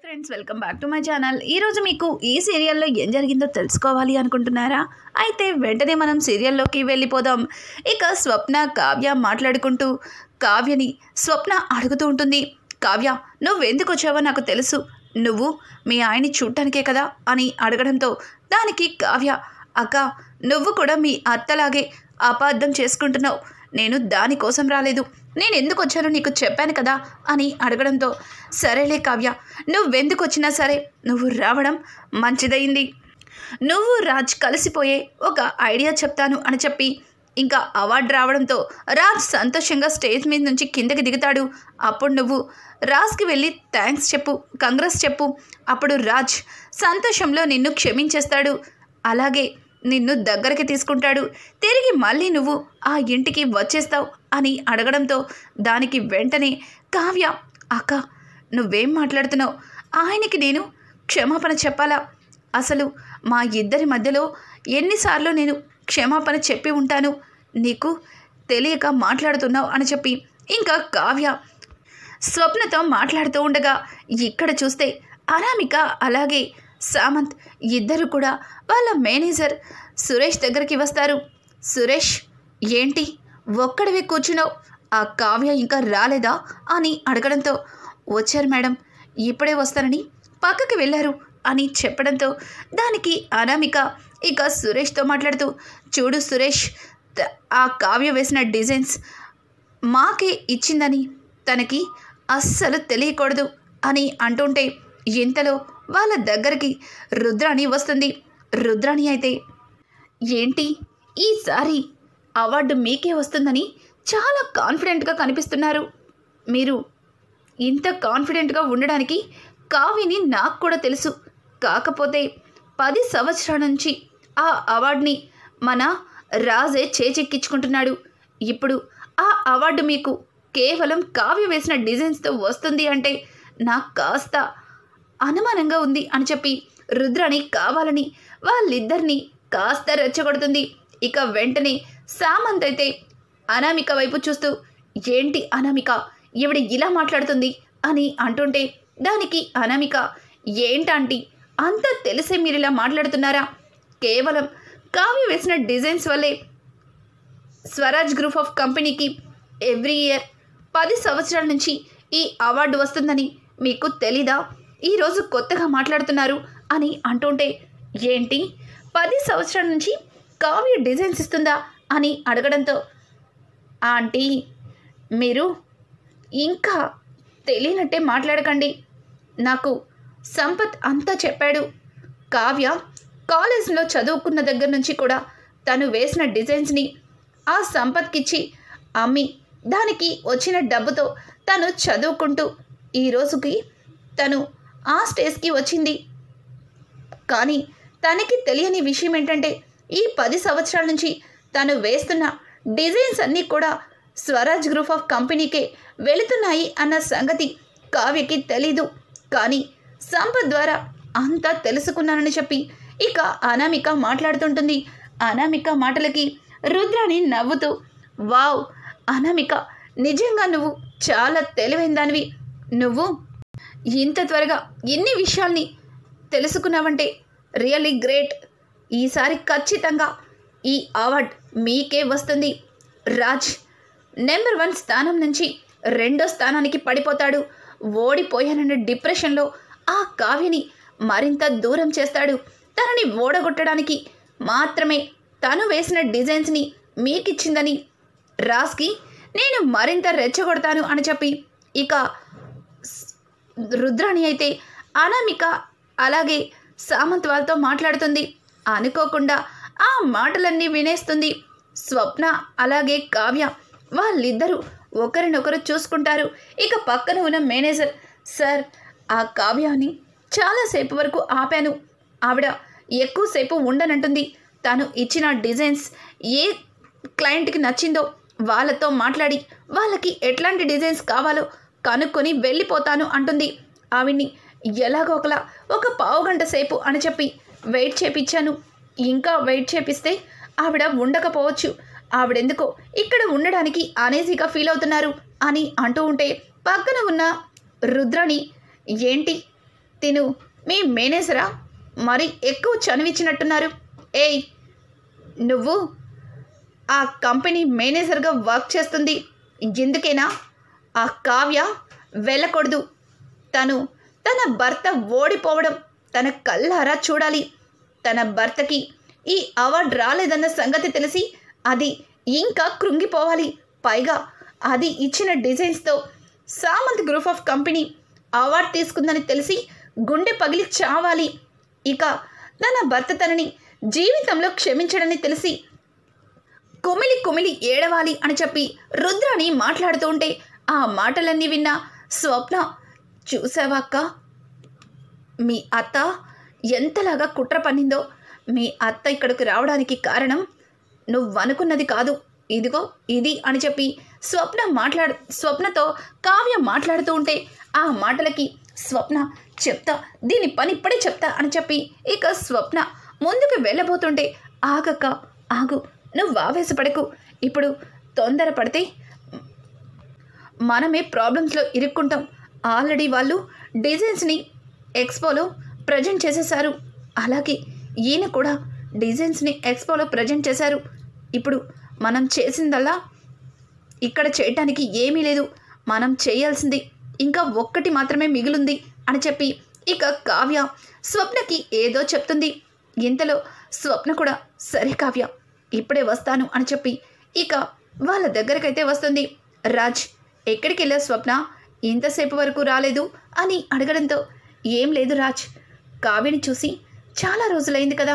Friends, welcome back to my channel. ఈరోజు మీకు ఈ సీరియల్లో ఏం జరిగిందో తెలుసుకోవాలి అనుకుంటున్నారా? అయితే వెంటనే మనం సీరియల్లోకి వెళ్ళిపోదాం. ఇక స్వప్న కావ్య మాట్లాడుకుంటూ కావ్యని స్వప్న అడుగుతూ ఉంటుంది. కావ్య, నువ్వెందుకు వచ్చావో నాకు తెలుసు, నువ్వు మీ ఆయన్ని చూడటానికే కదా అని అడగడంతో దానికి కావ్య, అక్క నువ్వు కూడా మీ అత్తలాగే అపార్థం చేసుకుంటున్నావు, నేను దానికోసం రాలేదు, నేను ఎందుకు వచ్చానో నీకు చెప్పాను కదా అని అడగడంతో, సరేలే కావ్య, నువ్వెందుకు వచ్చినా సరే నువ్వు రావడం మంచిదైంది, నువ్వు రాజ్ కలిసిపోయే ఒక ఐడియా చెప్తాను అని చెప్పి ఇంకా అవార్డు రావడంతో రాజ్ సంతోషంగా స్టేజ్ మీద నుంచి కిందకి దిగుతాడు. అప్పుడు నువ్వు రాజ్కి వెళ్ళి థ్యాంక్స్ చెప్పు, కంగ్రెస్ చెప్పు, అప్పుడు రాజ్ సంతోషంలో నిన్ను క్షమించేస్తాడు, అలాగే నిన్ను దగ్గరికి తీసుకుంటాడు, తిరిగి మళ్ళీ నువ్వు ఆ ఇంటికి వచ్చేస్తావు అని అడగడంతో దానికి వెంటనే కావ్య, అక్క నువ్వేం మాట్లాడుతున్నావు, ఆయనకి నేను క్షమాపణ చెప్పాలా, అసలు మా ఇద్దరి మధ్యలో ఎన్నిసార్లు నేను క్షమాపణ చెప్పి ఉంటాను, నీకు తెలియక మాట్లాడుతున్నావు అని చెప్పి ఇంకా కావ్య స్వప్నతో మాట్లాడుతూ ఉండగా ఇక్కడ చూస్తే అనామిక అలాగే సామంత్ ఇద్దరు కూడా వాళ్ళ మేనేజర్ సురేష్ దగ్గరికి వస్తారు. సురేష్, ఏంటి ఒక్కడివే కూర్చున్నావు, ఆ కావ్య ఇంకా రాలేదా అని అడగడంతో, వచ్చారు మేడం, ఇప్పుడే వస్తానని పక్కకి వెళ్ళారు అని చెప్పడంతో దానికి అనామిక ఇక సురేష్తో మాట్లాడుతూ, చూడు సురేష్, ఆ కావ్య వేసిన డిజైన్స్ మాకే ఇచ్చిందని తనకి అస్సలు తెలియకూడదు అని అంటుంటే ఇంతలో వాళ్ళ దగ్గరికి రుద్రాణి వస్తుంది. రుద్రాణి అయితే, ఏంటి ఈసారి అవార్డు మీకే వస్తుందని చాలా కాన్ఫిడెంట్గా కనిపిస్తున్నారు, మీరు ఇంత కాన్ఫిడెంట్గా ఉండడానికి కావ్యని నాకు కూడా తెలుసు, కాకపోతే 10 సంవత్సరాల నుంచి ఆ అవార్డుని మన రాజే చేచెక్కించుకుంటున్నాడు, ఇప్పుడు ఆ అవార్డు మీకు కేవలం కావ్య వేసిన డిజైన్స్తో వస్తుంది అంటే నాకు కాస్త అనుమానంగా ఉంది అని చెప్పి రుద్రాణి కావాలని వాళ్ళిద్దరినీ కాస్త రెచ్చగొడుతుంది. ఇక వెంటనే సామంత్ అయితే అనామిక వైపు చూస్తూ, ఏంటి అనామిక ఈవిడ ఇలా మాట్లాడుతుంది అని అంటుంటే దానికి అనామిక, ఏంటంటీ అంతా తెలిసే మీరు ఇలా మాట్లాడుతున్నారా, కేవలం కావ్య వేసిన డిజైన్స్ వల్లే స్వరాజ్ గ్రూప్ ఆఫ్ కంపెనీకి ఎవ్రీ ఇయర్ 10 సంవత్సరాల నుంచి ఈ అవార్డు వస్తుందని మీకు తెలీదా, ఈరోజు కొత్తగా మాట్లాడుతున్నారు అని అంటుంటే, ఏంటి 10 సంవత్సరాల నుంచి కావ్య డిజైన్స్ ఇస్తుందా అని అడగడంతో, ఆంటీ మీరు ఇంకా తెలియనట్టే మాట్లాడకండి, నాకు సంపత్ అంతా చెప్పాడు, కావ్య కాలేజ్లో చదువుకున్న దగ్గర నుంచి కూడా తను వేసిన డిజైన్స్ని ఆ సంపత్కిచ్చి అమ్మి దానికి వచ్చిన డబ్బుతో తను చదువుకుంటూ ఈ రోజుకి తను ఆ స్టేజ్కి వచ్చింది, కానీ తనకి తెలియని విషయం ఏంటంటే ఈ 10 సంవత్సరాల నుంచి తను వేస్తున్న డిజైన్స్ అన్నీ కూడా స్వరాజ్ గ్రూప్ ఆఫ్ కంపెనీకే వెళుతున్నాయి అన్న సంగతి కావ్యకి తెలీదు, కానీ సంపత్ ద్వారా అంతా తెలుసుకున్నానని చెప్పి ఇక అనామిక మాట్లాడుతుంటుంది. అనామిక మాటలకి రుద్రాణి నవ్వుతూ, వావ్ అనామిక, నిజంగా నువ్వు చాలా తెలివైన దానివి, నువ్వు ఇంత త్వరగా ఎన్ని విషయాల్ని తెలుసుకున్నావంటే రియల్లీ గ్రేట్, ఈసారి ఖచ్చితంగా ఈ అవార్డ్ మీకే వస్తుంది, రాజ్ నెంబర్ 1 స్థానం నుంచి 2వ స్థానానికి పడిపోతాడు, ఓడిపోయానన్న డిప్రెషన్లో ఆ కావ్యని మరింత దూరం చేస్తాడు, తనని ఓడగొట్టడానికి మాత్రమే తను వేసిన డిజైన్స్ని మీకిచ్చిందని రాజ్కి నేను మరింత రెచ్చగొడతాను అని చెప్పి ఇక రుద్రాణి అయితే అనామిక అలాగే సామంత్ వాళ్ళతో మాట్లాడుతుంది. అనుకోకుండా ఆ మాటలన్నీ వినేస్తుంది స్వప్న అలాగే కావ్య, వాళ్ళిద్దరూ ఒకరినొకరు చూసుకుంటారు. ఇక పక్కన ఉన్న మేనేజర్, సార్ ఆ కావ్యాన్ని చాలాసేపు వరకు ఆపాను, ఆవిడ ఎక్కువసేపు ఉండనంటుంది, తను ఇచ్చిన డిజైన్స్ ఏ క్లయింట్కి నచ్చిందో వాళ్ళతో మాట్లాడి వాళ్ళకి ఎట్లాంటి డిజైన్స్ కావాలో కనుక్కొని వెళ్ళిపోతాను అంటుంది, ఆవిడ్ని ఎలాగో ఒకలా ఒక పావుగంట సేపు అని చెప్పి వెయిట్ చేపించాను, ఇంకా వెయిట్ చేపిస్తే ఆవిడ ఉండకపోవచ్చు, ఆవిడెందుకో ఇక్కడ ఉండడానికి అనేజీగా ఫీల్ అవుతున్నారు అని అంటూ ఉంటే పక్కన ఉన్న రుద్రాణి, ఏంటి తిను మీ మేనేజరా? మరి ఎక్కువ చనువిచ్చినట్టున్నారు. ఏయ్, నువ్వు ఆ కంపెనీ మేనేజర్గా వర్క్ చేస్తుంది ఎందుకేనా? ఆ కావ్య వెళ్ళకూడదు. తన భర్త ఓడిపోవడం తన కళ్ళారా చూడాలి. తన భర్తకి ఈ అవార్డు రాలేదన్న సంగతి తెలిసి అది ఇంకా కృంగిపోవాలి. పైగా అది ఇచ్చిన డిజైన్స్తో Samanth group of company award తీసుకుందని తెలిసి గుండె పగిలి చావాలి. ఇక తన భర్త తనని జీవితంలో క్షమించడని తెలిసి కుమిలి కుమిలి ఏడవాలి అని చెప్పి రుద్రాని మాట్లాడుతూ ఉంటే ఆ మాటలన్నీ విన్న స్వప్న, చూసావా అక్క, మీ అత్త ఎంతలాగా కుట్ర పన్నిందో. మీ అత్త ఇక్కడికి రావడానికి కారణం నువ్వనుకున్నది కాదు, ఇదిగో ఇది అని చెప్పి స్వప్నతో కావ్య మాట్లాడుతూ ఉంటే ఆ మాటలకి స్వప్న, చెప్తా దీని పని ఇప్పుడే చెప్తా అని చెప్పి ఇక స్వప్న ముందుకు వెళ్ళబోతుంటే, ఆగక్క ఆగు, నువ్వు ఆవేశపడకు. ఇప్పుడు తొందరపడితే మనమే ప్రాబ్లమ్స్లో ఇరుక్కుంటాం. ఆల్రెడీ వాళ్ళు డిజైన్స్ని ఎక్స్పోలో ప్రజెంట్ చేసేశారు. అలాగే ఈయన కూడా డిజైన్స్ని ఎక్స్పోలో ప్రజెంట్ చేశారు. ఇప్పుడు మనం చేసిందల్లా ఇక్కడ చేయటానికి ఏమీ లేదు. మనం చేయాల్సింది ఇంకా ఒక్కటి మాత్రమే మిగిలింది అని చెప్పి ఇక కావ్య స్వప్నకి ఏదో చెప్తుంది. ఇంతలో స్వప్న కూడా సరే కావ్య ఇప్పుడే వస్తాను అని చెప్పి ఇక వాళ్ళ దగ్గరకైతే వస్తుంది. రాజ్, ఎక్కడికి వెళ్ళా స్వప్న, ఇంతసేపు వరకు రాలేదు అని అడగడంతో, ఏం లేదు రాజ్, కావ్యని చూసి చాలా రోజులైంది కదా,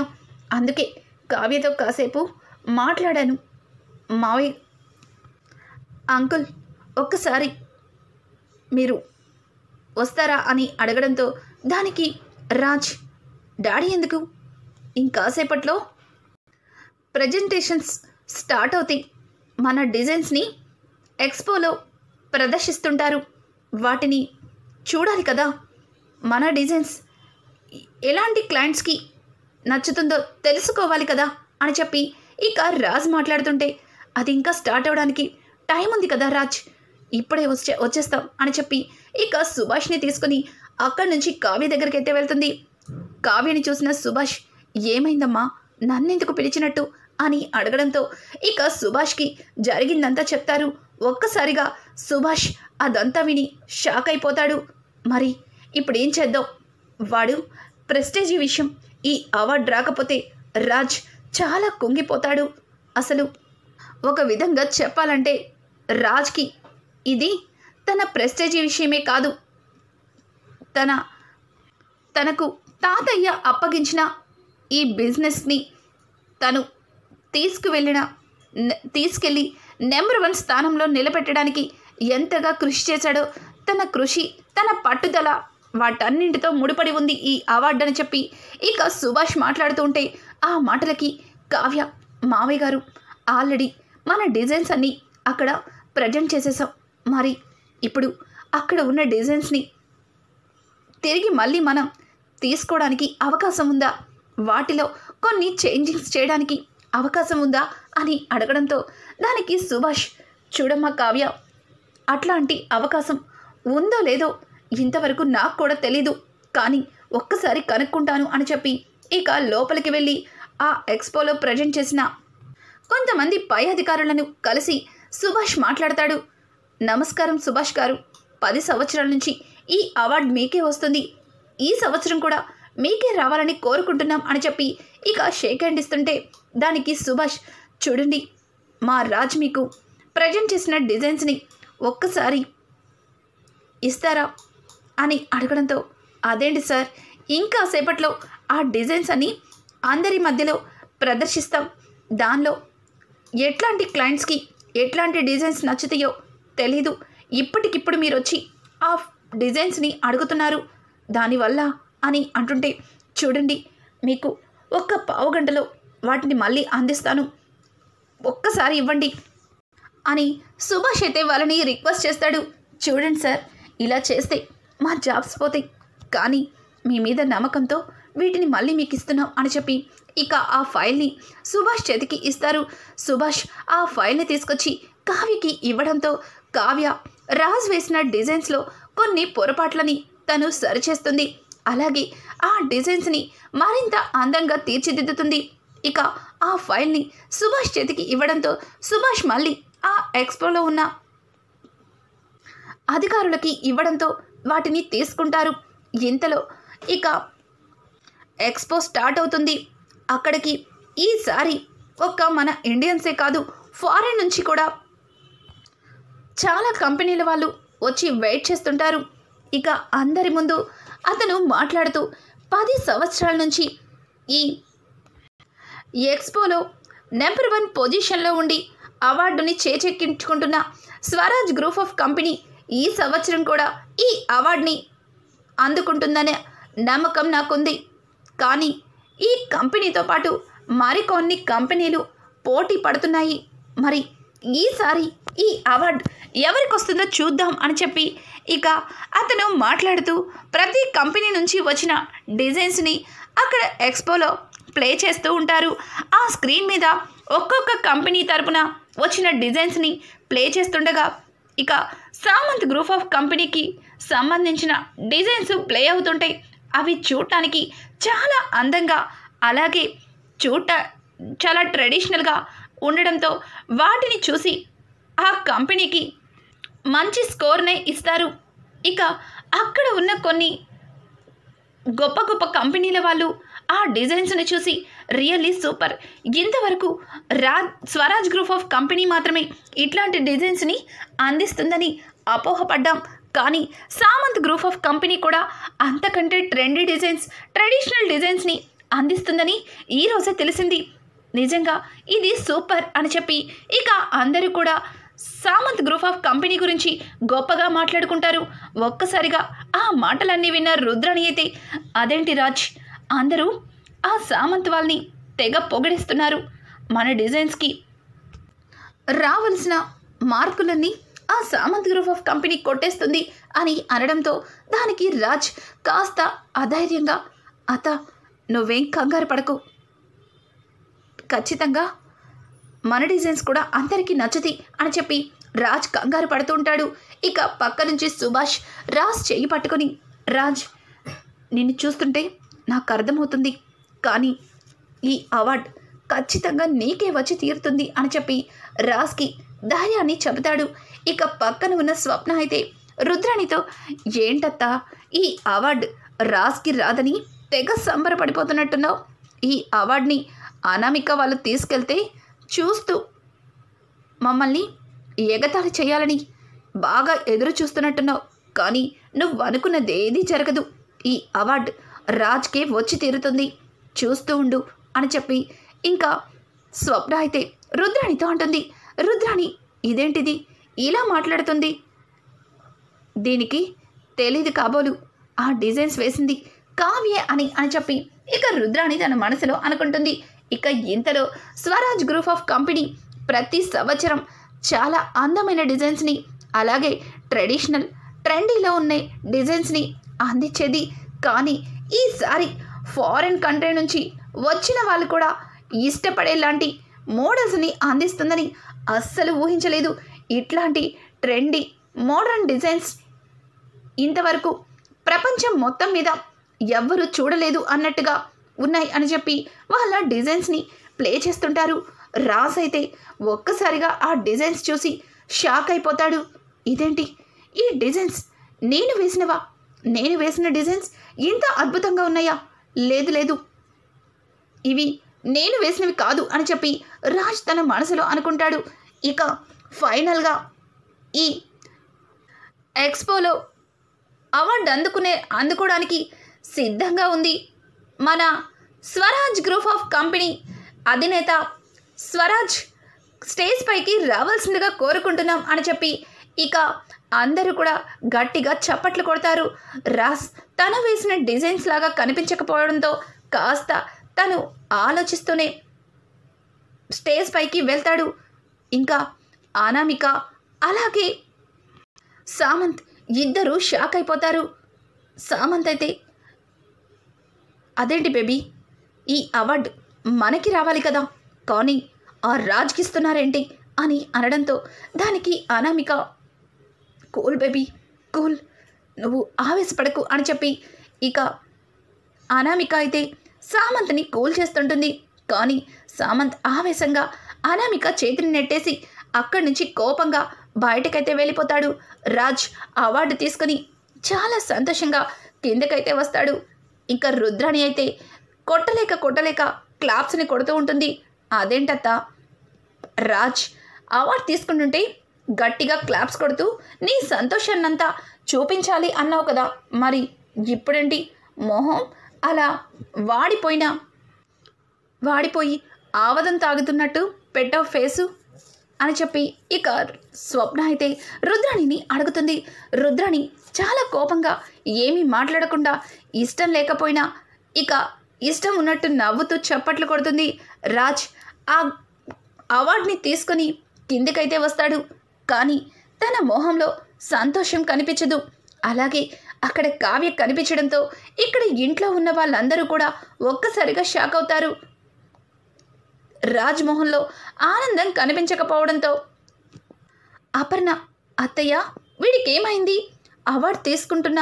అందుకే కావ్యతో కాసేపు మాట్లాడాను. మావయ్య అంకుల్ ఒక్కసారి మీరు వస్తారా అని అడగడంతో దానికి రాజ్, డాడీ ఎందుకు, ఇంకాసేపట్లో ప్రజెంటేషన్స్ స్టార్ట్ అవుతాయి. మన డిజైన్స్ని ఎక్స్పోలో ప్రదర్శిస్తుంటారు. వాటిని చూడాలి కదా. మన డిజైన్స్ ఎలాంటి క్లయింట్స్కి నచ్చుతుందో తెలుసుకోవాలి కదా అని చెప్పి ఇక రాజ్ మాట్లాడుతుంటే, అది ఇంకా స్టార్ట్ అవ్వడానికి టైం ఉంది కదా రాజ్, ఇప్పుడే వచ్చేస్తాం అని చెప్పి ఇక సుభాష్ని తీసుకుని అక్కడి నుంచి కావ్య దగ్గరికి అయితే వెళ్తుంది. కావ్యని చూసిన సుభాష్, ఏమైందమ్మా, నన్నెందుకు పిలిచినట్టు అని అడగడంతో ఇక సుభాష్కి జరిగిందంతా చెప్తారు. ఒక్కసారిగా సుభాష్ అదంతా విని షాక్ అయిపోతాడు. మరి ఇప్పుడు ఏం చేద్దాం, వాడు ప్రెస్టేజీ విషయం ఈ అవార్డు రాకపోతే రాజ్ చాలా కుంగిపోతాడు. అసలు ఒక విధంగా చెప్పాలంటే రాజ్కి ఇది తన ప్రెస్టేజీ విషయమే కాదు, తనకు తాతయ్య అప్పగించిన ఈ బిజినెస్ని తను తీసుకెళ్ళి నెంబర్ 1 స్థానంలో నిలబెట్టడానికి ఎంతగా కృషి చేశాడో, తన కృషి, తన పట్టుదల వాటన్నింటితో ముడిపడి ఉంది ఈ అవార్డు అని చెప్పి ఇక సుభాష్ మాట్లాడుతూ ఉంటే ఆ మాటలకి కావ్య, మావయ్య గారు ఆల్రెడీ మన డిజైన్స్ అన్నీ అక్కడ ప్రజెంట్ చేసేసాం. మరి ఇప్పుడు అక్కడ ఉన్న డిజైన్స్ని తిరిగి మళ్ళీ మనం తీసుకోవడానికి అవకాశం ఉందా, వాటిలో కొన్ని చేంజింగ్స్ చేయడానికి అవకాశం ఉందా అని అడగడంతో దానికి సుభాష్, చూడమ్మా కావ్య, అట్లాంటి అవకాశం ఉందో లేదో ఇంతవరకు నాకు కూడా తెలీదు, కానీ ఒక్కసారి కనుక్కుంటాను అని చెప్పి ఇక లోపలికి వెళ్ళి ఆ ఎక్స్పోలో ప్రజెంట్ చేసిన కొంతమంది పై అధికారులను కలిసి సుభాష్ మాట్లాడతాడు. నమస్కారం సుభాష్ గారు, 10 సంవత్సరాల నుంచి ఈ అవార్డు మీకే వస్తుంది, ఈ సంవత్సరం కూడా మీకే రావాలని కోరుకుంటున్నాం అని చెప్పి ఇక షేక్ హ్యాండ్ ఇస్తుంటే దానికి సుభాష్, చూడండి మా రాజ్ మీకు ప్రజెంట్ చేసిన డిజైన్స్ని ఒక్కసారి ఇస్తారా అని అడగడంతో, అదేంటి సార్, ఇంకా సేపట్లో ఆ డిజైన్స్ అని అందరి మధ్యలో ప్రదర్శిస్తాం, దానిలో ఎట్లాంటి క్లయింట్స్కి ఎట్లాంటి డిజైన్స్ నచ్చుతాయో తెలీదు, ఇప్పటికిప్పుడు మీరు వచ్చి ఆ డిజైన్స్ని అడుగుతున్నారు దానివల్ల అని అంటుంటే, చూడండి మీకు ఒక్క పావు గంటలో వాటిని మళ్ళీ అందిస్తాను, ఒక్కసారి ఇవ్వండి అని సుభాష్ అయితే వాళ్ళని రిక్వెస్ట్ చేస్తాడు. చూడండి సార్, ఇలా చేస్తే మా జాబ్స్ పోతాయి, కానీ మీ మీద నమ్మకంతో వీటిని మళ్ళీ మీకు ఇస్తున్నాం అని చెప్పి ఇక ఆ ఫైల్ని సుభాష్ చేతికి ఇస్తారు. సుభాష్ ఆ ఫైల్ని తీసుకొచ్చి కావ్యకి ఇవ్వడంతో కావ్య రాజ్ వేసిన డిజైన్స్లో కొన్ని పొరపాట్లని తను సరిచేస్తుంది. అలాగే ఆ డిజైన్స్ని మరింత అందంగా తీర్చిదిద్దుతుంది. ఇక ఆ ఫైల్ని సుభాష్ చేతికి ఇవ్వడంతో సుభాష్ మళ్ళీ ఆ ఎక్స్పోలో ఉన్న అధికారులకి ఇవ్వడంతో వాటిని తీసుకుంటారు. ఇంతలో ఇక ఎక్స్పో స్టార్ట్ అవుతుంది. అక్కడికి ఈసారి ఒక్క మన ఇండియన్సే కాదు, ఫారెన్ నుంచి కూడా చాలా కంపెనీల వాళ్ళు వచ్చి వెయిట్ చేస్తుంటారు. ఇక అందరి ముందు అతను మాట్లాడుతూ 10 సంవత్సరాల నుంచి ఈ ఎక్స్పోలో నెంబర్ 1 పొజిషన్లో ఉండి అవార్డుని చేచెక్కించుకుంటున్న స్వరాజ్ గ్రూప్ ఆఫ్ కంపెనీ ఈ సంవత్సరం కూడా ఈ అవార్డుని అందుకుంటుందనే నమ్మకం నాకుంది. కానీ ఈ కంపెనీతో పాటు మరికొన్ని కంపెనీలు పోటీ పడుతున్నాయి. మరి ఈసారి ఈ అవార్డు ఎవరికి వస్తుందో చూద్దాం అని చెప్పి ఇక అతను మాట్లాడుతూ ప్రతి కంపెనీ నుంచి వచ్చిన డిజైన్స్ని అక్కడ ఎక్స్పోలో ప్లే చేస్తూ ఉంటారు. ఆ స్క్రీన్ మీద ఒక్కొక్క కంపెనీ తరపున వచ్చిన డిజైన్స్ని ప్లే చేస్తుండగా ఇక సామంత్ గ్రూప్ ఆఫ్ కంపెనీకి సంబంధించిన డిజైన్స్ ప్లే అవుతుంటాయి. అవి చూడటానికి చాలా అందంగా అలాగే చాలా ట్రెడిషనల్గా ఉండడంతో వాటిని చూసి ఆ కంపెనీకి మంచి స్కోర్నే ఇస్తారు. ఇక అక్కడ ఉన్న కొన్ని గొప్ప గొప్ప కంపెనీల వాళ్ళు ఆ డిజైన్స్ని చూసి రియల్లీ సూపర్, ఇంతవరకు స్వరాజ్ గ్రూప్ ఆఫ్ కంపెనీ మాత్రమే ఇట్లాంటి డిజైన్స్ని అందిస్తుందని అపోహపడ్డాం. కానీ సామంత్ గ్రూప్ ఆఫ్ కంపెనీ కూడా అంతకంటే ట్రెండీ డిజైన్స్, ట్రెడిషనల్ డిజైన్స్ని అందిస్తుందని ఈరోజే తెలిసింది. నిజంగా ఇది సూపర్ అని చెప్పి ఇక అందరూ కూడా సామంత్ గ్రూప్ ఆఫ్ కంపెనీ గురించి గొప్పగా మాట్లాడుకుంటారు. ఒక్కసారిగా ఆ మాటలన్నీ విన్న రుద్రాణి అయితే, అదేంటి రాజ్, అందరూ ఆ సామంత్ వాళ్ళని తెగ పొగిడిస్తున్నారు, మన డిజైన్స్కి రావాల్సిన మార్కులన్నీ ఆ సామంత్ గ్రూప్ ఆఫ్ కంపెనీ కొట్టేస్తుంది అని అనడంతో దానికి రాజ్ కాస్త అధైర్యంగా, అత్త నువ్వేం కంగారు పడకు, ఖచ్చితంగా మన డిజైన్స్ కూడా అందరికీ నచ్చుతాయి అని చెప్పి రాజ్ కంగారు పడుతూ ఉంటాడు. ఇక పక్క నుంచి సుభాష్ రాజ్ చెయ్యి పట్టుకొని, రాజ్ నిన్ను చూస్తుంటే నాకు అర్థమవుతుంది, కానీ ఈ అవార్డు ఖచ్చితంగా నీకే వచ్చి తీరుతుంది అని చెప్పి రాజ్కి ధైర్యాన్ని చెబుతాడు. ఇక పక్కన ఉన్న స్వప్న అయితే రుద్రాణితో, ఏంటత్తా ఈ అవార్డు రాజ్కి రాదని తెగ సంబరపడిపోతున్నట్టున్నావు, ఈ అవార్డుని అనామిక వాళ్ళు తీసుకెళ్తే చూస్తూ మమ్మల్ని ఎగతాళి చేయాలని బాగా ఎదురు చూస్తున్నట్టున్నావు, కానీ నువ్వు అనుకున్నది ఏదీ జరగదు, ఈ అవార్డు రాజ్కే వచ్చి తీరుతుంది, చూస్తూ ఉండు అని చెప్పి ఇంకా స్వప్న అయితే రుద్రాణితో అంటుంది. రుద్రాణి ఇదేంటిది ఇలా మాట్లాడుతుంది, దీనికి తెలీదు కాబోలు ఆ డిజైన్స్ వేసింది కావ్య అని చెప్పి ఇక రుద్రాణి తన మనసులో అనుకుంటుంది. ఇక ఇంతలో స్వరాజ్ గ్రూప్ ఆఫ్ కంపెనీ ప్రతి సంవత్సరం చాలా అందమైన డిజైన్స్ని అలాగే ట్రెడిషనల్ ట్రెండీలో ఉన్న డిజైన్స్ని అందించేది. కానీ ఈసారి ఫారెన్ కంట్రీ నుంచి వచ్చిన వాళ్ళు కూడా ఇష్టపడేలాంటి మోడల్స్ని అందిస్తుందని అస్సలు ఊహించలేదు. ఇట్లాంటి ట్రెండీ మోడర్న్ డిజైన్స్ ఇంతవరకు ప్రపంచం మొత్తం మీద ఎవ్వరూ చూడలేదు అన్నట్టుగా ఉన్నాయి అని చెప్పి వాళ్ళ డిజైన్స్ని ప్లే చేస్తుంటారు. రాజ్ అయితే ఒక్కసారిగా ఆ డిజైన్స్ చూసి షాక్ అయిపోతాడు. ఇదేంటి ఈ డిజైన్స్ నేను వేసినవా, నేను వేసిన డిజైన్స్ ఇంత అద్భుతంగా ఉన్నాయా, లేదు లేదు ఇవి నేను వేసినవి కాదు అని చెప్పి రాజ్ తన మనసులో అనుకుంటాడు. ఇక ఫైనల్గా ఈ ఎక్స్పోలో అవార్డు అందుకోవడానికి సిద్ధంగా ఉంది మన స్వరాజ్ గ్రూప్ ఆఫ్ కంపెనీ అధినేత స్వరాజ్ స్టేజ్ పైకి రావాల్సిందిగా కోరుకుంటున్నాం అని చెప్పి ఇక అందరూ కూడా గట్టిగా చప్పట్లు కొడతారు. రాజ్ తను వేసిన డిజైన్స్ లాగా కనిపించకపోవడంతో కాస్త తను ఆలోచిస్తూనే స్టేజ్ పైకి వెళ్తాడు. ఇంకా అనామిక అలాగే సామంత్ ఇద్దరు షాక్ అయిపోతారు. సామంత్ అయితే, అదేంటి బేబీ ఈ అవార్డు మనకి రావాలి కదా, కానీ ఆ రాజ్కి ఇస్తున్నారేంటి అని అనడంతో దానికి అనామిక, కూల్ బేబీ కూల్, నువ్వు ఆవేశపడకు అని చెప్పి ఇక అనామిక అయితే సామంత్ని కూల్ చేస్తుంటుంది. కానీ సామంత్ ఆవేశంగా అనామిక చేతిని నెట్టేసి అక్కడి నుంచి కోపంగా బయటకైతే వెళ్ళిపోతాడు. రాజ్ అవార్డు తీసుకుని చాలా సంతోషంగా కిందకైతే వస్తాడు. ఇంకా రుద్రాణి అయితే కొట్టలేక క్లాప్స్ని కొడుతూ ఉంటుంది. అదేంటత్తా, రాజ్ అవార్డు తీసుకుంటుంటే గట్టిగా క్లాప్స్ కొడుతూ నీ సంతోషాన్నంతా చూపించాలి అన్నావు కదా, మరి ఇప్పుడేంటి మొహం అలా వాడిపోయి ఆవదం తాగుతున్నట్టు పెట్టావు ఫేసు అని చెప్పి ఇక స్వప్న అయితే రుద్రాణిని అడుగుతుంది. రుద్రాణి చాలా కోపంగా ఏమీ మాట్లాడకుండా ఇష్టం లేకపోయినా ఇక ఇష్టం ఉన్నట్టు నవ్వుతూ చప్పట్లు కొడుతుంది. రాజ్ ఆ అవార్డుని తీసుకొని కిందకైతే వస్తాడు. కానీ తన మొహంలో సంతోషం కనిపించదు. అలాగే అక్కడ కావ్య కనిపించడంతో ఇక్కడ ఇంట్లో ఉన్న వాళ్ళందరూ కూడా ఒక్కసారిగా షాక్ అవుతారు. రాజ్ మొహంలో ఆనందం కనిపించకపోవడంతో అపర్ణ, అత్తయ్య వీడికేమైంది, అవార్డు తీసుకుంటున్న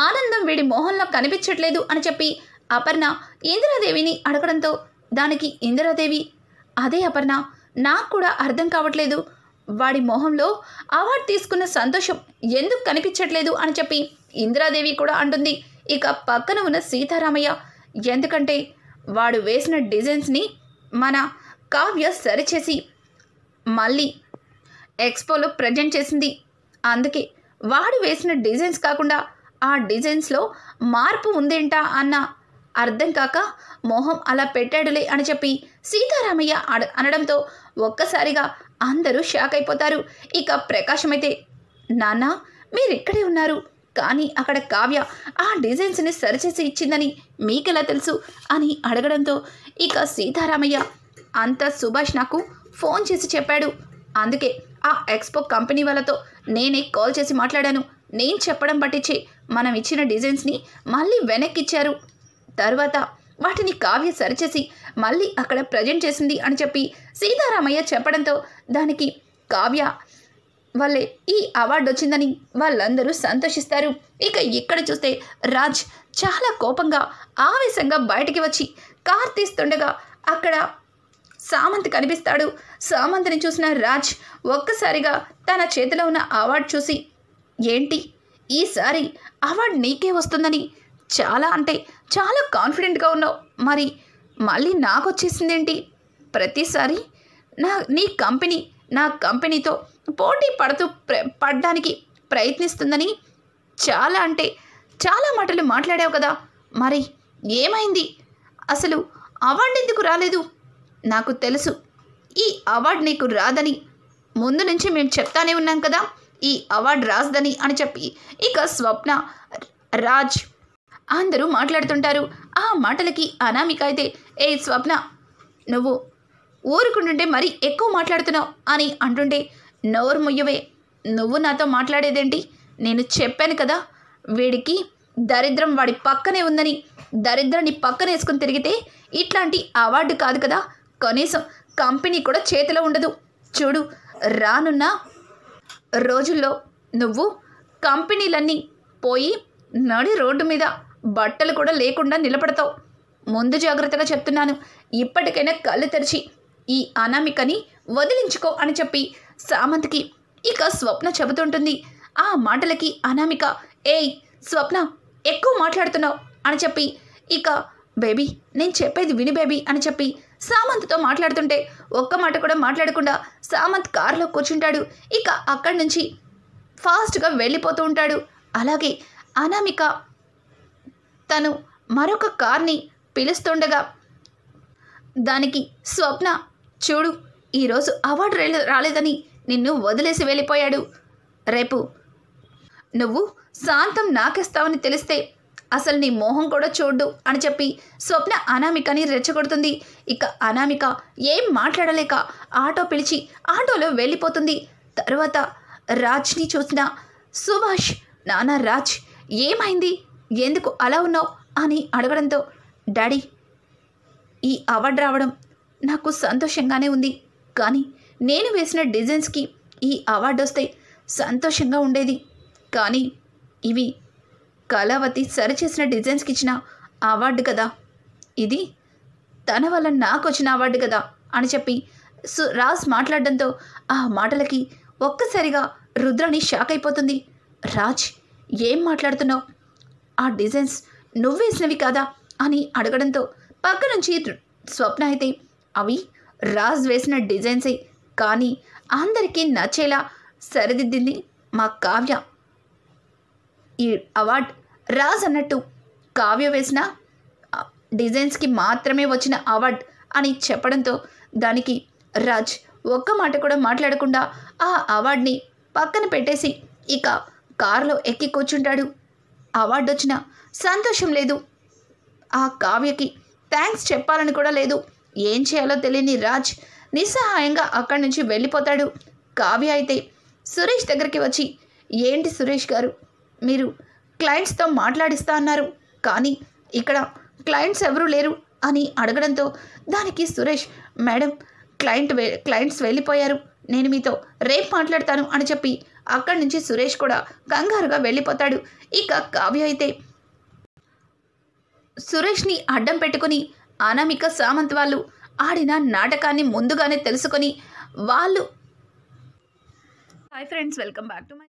ఆనందం వీడి మొహంలో కనిపించట్లేదు అని చెప్పి అపర్ణ ఇందిరాదేవిని అడగడంతో దానికి ఇందిరాదేవి, అదే అపర్ణ, నాకు కూడా అర్థం కావట్లేదు, వాడి మొహంలో అవార్డు తీసుకున్న సంతోషం ఎందుకు కనిపించట్లేదు అని చెప్పి ఇందిరాదేవి కూడా అంటుంది. ఇక పక్కన ఉన్న సీతారామయ్య, ఎందుకంటే వాడు వేసిన డిజైన్స్ని మన కావ్య సరిచేసి మళ్ళీ ఎక్స్పోలో ప్రజెంట్ చేసింది, అందుకే వాడు వేసిన డిజైన్స్ కాకుండా ఆ డిజైన్స్లో మార్పు ఉందేంటా అన్న అర్థం కాక మొహం అలా పెట్టాడులే అని చెప్పి సీతారామయ్య అనడంతో ఒక్కసారిగా అందరూ షాక్ అయిపోతారు. ఇక ప్రకాశమైతే, నాన్న మీరిక్కడే ఉన్నారు, కానీ అక్కడ కావ్య ఆ డిజైన్స్ని సరిచేసి ఇచ్చిందని మీకెలా తెలుసు అని అడగడంతో ఇక సీతారామయ్య, అంతా సుభాష్ నాకు ఫోన్ చేసి చెప్పాడు, అందుకే ఆ ఎక్స్పో కంపెనీ వాళ్ళతో నేనే కాల్ చేసి మాట్లాడాను, నేను చెప్పడం పట్టించి మనం ఇచ్చిన డిజైన్స్ని మళ్ళీ వెనక్కిచ్చారు, తర్వాత వాటిని కావ్య సరిచేసి మళ్ళీ అక్కడ ప్రజెంట్ చేసింది అని చెప్పి సీతారామయ్య చెప్పడంతో దానికి కావ్య వాళ్ళే ఈ అవార్డు వచ్చిందని వాళ్ళందరూ సంతోషిస్తారు. ఇక ఇక్కడ చూస్తే రాజ్ చాలా కోపంగా ఆవేశంగా బయటికి వచ్చి కార్ తీస్తుండగా అక్కడ సామంత్ కనిపిస్తాడు. సామంత్ని చూసిన రాజ్ ఒక్కసారిగా తన చేతిలో ఉన్న అవార్డు చూసి, ఏంటి ఈసారి అవార్డు నీకే వస్తుందని చాలా అంటే చాలా కాన్ఫిడెంట్గా ఉన్నావు, మరి మళ్ళీ నాకు వచ్చేసిందేంటి, ప్రతిసారి నీ కంపెనీ నా కంపెనీతో పోటీ పడడానికి ప్రయత్నిస్తుందని చాలా అంటే చాలా మాటలు మాట్లాడావు కదా, మరి ఏమైంది, అసలు అవార్డు ఎందుకు రాలేదు, నాకు తెలుసు ఈ అవార్డు నీకు రాదని, ముందు నుంచి మేము చెప్తానే ఉన్నాం కదా ఈ అవార్డు రాజదని అని చెప్పి ఇక స్వప్న రాజ్ అందరూ మాట్లాడుతుంటారు. ఆ మాటలకి అనామిక అయితే, ఏ స్వప్న నువ్వు ఊరుకుంటుంటే మరీ ఎక్కువ మాట్లాడుతున్నావు అని అంటుంటే, నోరు ముయ్యవే, నువ్వు నాతో మాట్లాడేదేంటి, నేను చెప్పాను కదా వీడికి దరిద్రం వాడి పక్కనే ఉందని, దరిద్రాన్ని పక్కన వేసుకుని తిరిగితే ఇట్లాంటి అవార్డు కాదు కదా, కనీసం కంపెనీ కూడా చేతిలో ఉండదు, చూడు రానున్న రోజుల్లో నువ్వు కంపెనీలన్నీ పోయి నడి రోడ్డు మీద బట్టలు కూడా లేకుండా నిలబడతావు, ముందు జాగ్రత్తగా చెప్తున్నాను, ఇప్పటికైనా కళ్ళు తెరిచి ఈ అనామికని వదిలించుకో అని చెప్పి సామంత్కి ఇక స్వప్న చెబుతుంటుంది. ఆ మాటలకి అనామిక, ఏయ్ స్వప్న ఎక్కువ మాట్లాడుతున్నావు అని చెప్పి ఇక, బేబీ నేను చెప్పేది విని బేబీ అని చెప్పి సామంత్తో మాట్లాడుతుంటే ఒక్క మాట కూడా మాట్లాడకుండా సామంత్ కారులో కూర్చుంటాడు. ఇక అక్కడి నుంచి ఫాస్ట్గా వెళ్ళిపోతూ ఉంటాడు. అలాగే అనామిక తను మరొక కార్ని పిలుస్తుండగా దానికి స్వప్న, చూడు ఈరోజు అవార్డు రాలేదని నిన్ను వదిలేసి వెళ్ళిపోయాడు, రేపు నువ్వు శాంతం నాకేస్తావని తెలిస్తే అసలు నీ మోహం కూడా చూడ్డు అని చెప్పి స్వప్న అనామికని రెచ్చగొడుతుంది. ఇక అనామిక ఏం మాట్లాడలేక ఆటో పిలిచి ఆటోలో వెళ్ళిపోతుంది. తర్వాత రాజ్ని చూసిన సుభాష్, నాన్న రాజ్ ఏమైంది, ఎందుకు అలా ఉన్నావు అని అడగడంతో, డాడీ ఈ అవార్డు రావడం నాకు సంతోషంగానే ఉంది, కానీ నేను వేసిన డిజైన్స్కి ఈ అవార్డు వస్తే సంతోషంగా ఉండేది, కానీ ఇవి కళావతి సరిచేసిన డిజైన్స్కి ఇచ్చిన అవార్డు కదా ఇది, తన వల్ల నాకు వచ్చిన అవార్డు కదా అని చెప్పి రాజ్ మాట్లాడడంతో ఆ మాటలకి ఒక్కసారిగా రుద్రాణి షాక్ అయిపోతుంది. రాజ్, ఏం మాట్లాడుతున్నావు? ఆ డిజైన్స్ నువ్వేసినవి కాదా అని అడగడంతో పక్క నుంచి స్వప్న అయితే అవి రాజ్ వేసిన డిజైన్సే, కానీ అందరికీ నచ్చేలా సరిదిద్దింది మా కావ్య. ఈ అవార్డ్ రాజ్ అన్నట్టు కావ్య వేసిన డిజైన్స్కి మాత్రమే వచ్చిన అవార్డ్ అని చెప్పడంతో దానికి రాజ్ ఒక్క మాట కూడా మాట్లాడకుండా ఆ అవార్డ్ని పక్కన పెట్టేసి ఇక కారులో ఎక్కి కూర్చుంటాడు. అవార్డు వచ్చిన సంతోషం లేదు, ఆ కావ్యకి థ్యాంక్స్ చెప్పాలని కూడా లేదు. ఏం చేయాలో తెలియని రాజ్ నిస్సహాయంగా అక్కడి నుంచి వెళ్ళిపోతాడు. కావ్య అయితే సురేష్ దగ్గరికి వచ్చి, ఏంటి సురేష్ గారు, మీరు క్లయింట్స్తో మాట్లాడిస్తా అన్నారు, కానీ ఇక్కడ క్లయింట్స్ ఎవరూ లేరు అని అడగడంతో దానికి సురేష్, మేడం క్లయింట్స్ వెళ్ళిపోయారు, నేను మీతో రేపు మాట్లాడతాను అని చెప్పి అక్కడి నుంచి సురేష్ కూడా కంగారుగా వెళ్ళిపోతాడు. ఇక కావ్య అయితే సురేష్ని అడ్డం పెట్టుకుని అనామిక సామంత్ వాళ్ళు ఆడిన నాటకాన్ని ముందుగానే తెలుసుకొని వాళ్ళు. Hi friends, welcome back to my